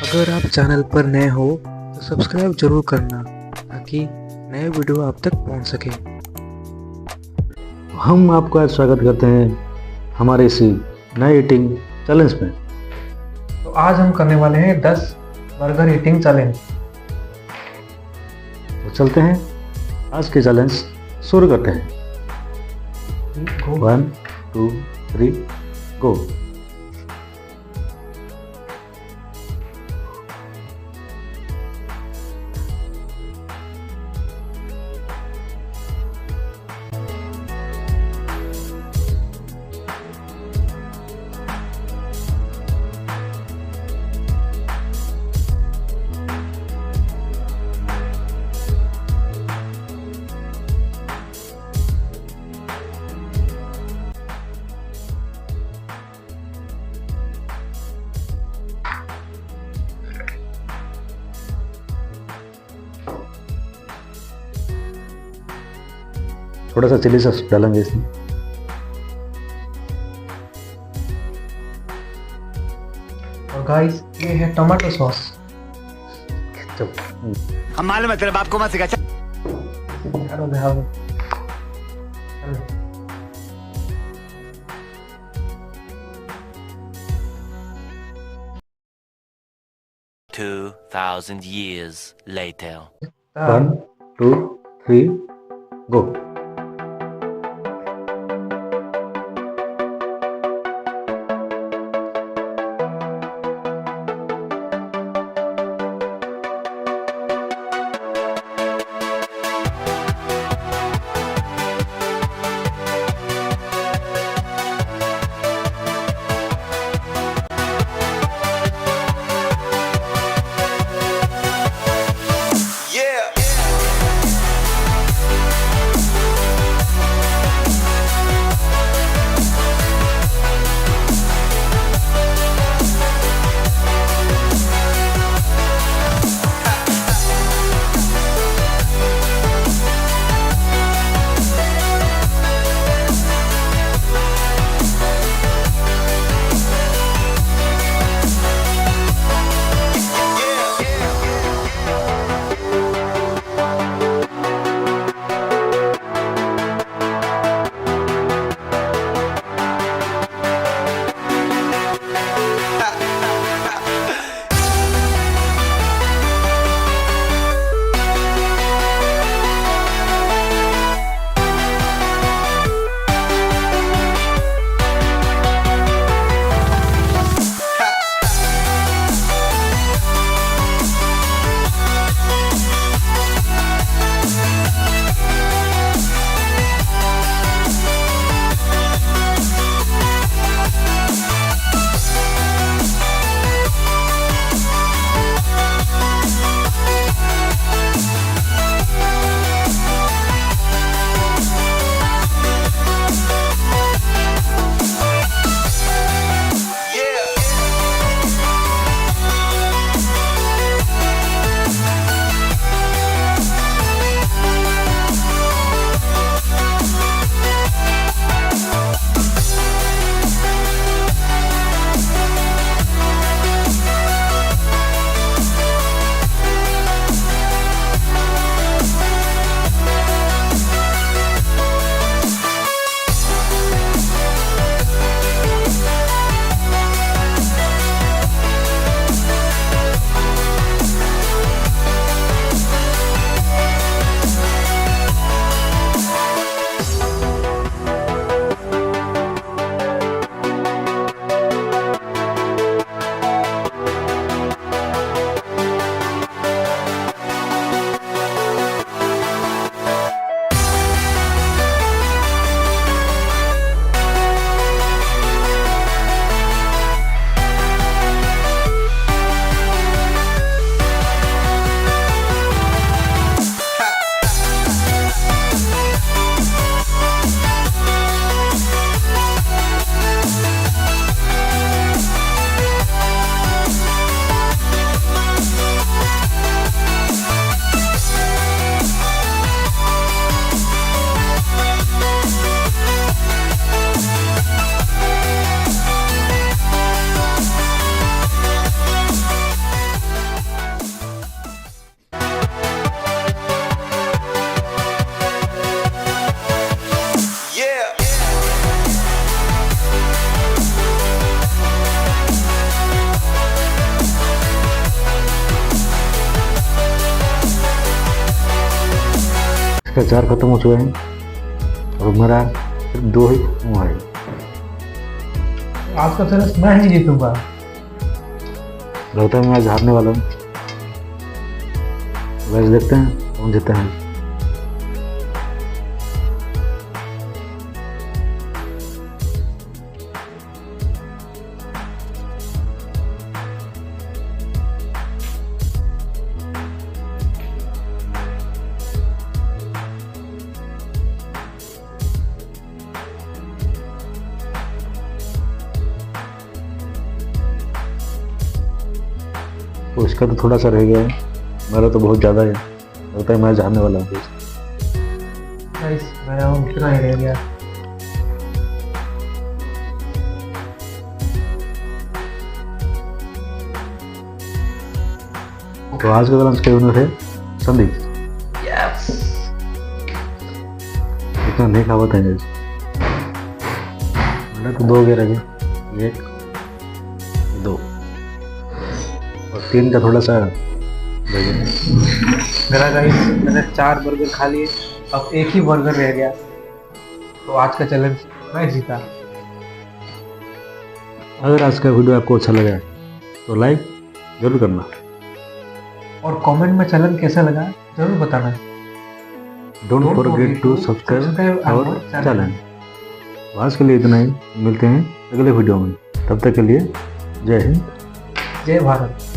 अगर आप चैनल पर नए हो तो सब्सक्राइब जरूर करना ताकि नए वीडियो आप तक पहुंच सके। हम आपका स्वागत करते हैं हमारे इसी नए ईटिंग चैलेंज में। तो आज हम करने वाले हैं 10 बर्गर ईटिंग चैलेंज। तो चलते हैं, आज के चैलेंज शुरू करते हैं। 1 2 3 गो। थोड़ा सा चिली सॉस डालेंगे इसमें। और गाइस ये है टमाटो सॉस। हम मालूम है तेरे बाप को मत सिखा। I don't have it. Two 2,000 years later. 1 2 3 गो। इसका 4 खत्म हो चुके हैं और मेरा सिर्फ 2 ही हुआ है। आज का चैलेंज मैं ही जीतूंगा। लगता है मैं आज हारने वाला हूँ। वैसे देखते हैं कौन जीतता है। तो इसका तो थोड़ा सा रह गया है, मेरा तो बहुत ज़्यादा है। लगता है मैं आज हारने वाला हूँ। गाइस मेरा उतना ही रह गया। तो आज का चैलेंज के विनर है संदीप। यस। इतना नहीं खा पाते हैं। मैंने तो 2 रह गए, 1 2 और 3 का थोड़ा सा रह गया। मेरा गाइस मैंने 4 बर्गर खा लिए, अब एक ही बर्गर रह गया। तो आज का चैलेंज मैं जीता। अगर आज का वीडियो आपको अच्छा लगा तो लाइक जरूर करना और कमेंट में चैलेंज कैसा लगा जरूर बताना। Don't forget to subscribe our channel. आज के लिए इतना ही, मिलते हैं अगले वीडियो में। तब तक के लिए जय हिंद जय भारत।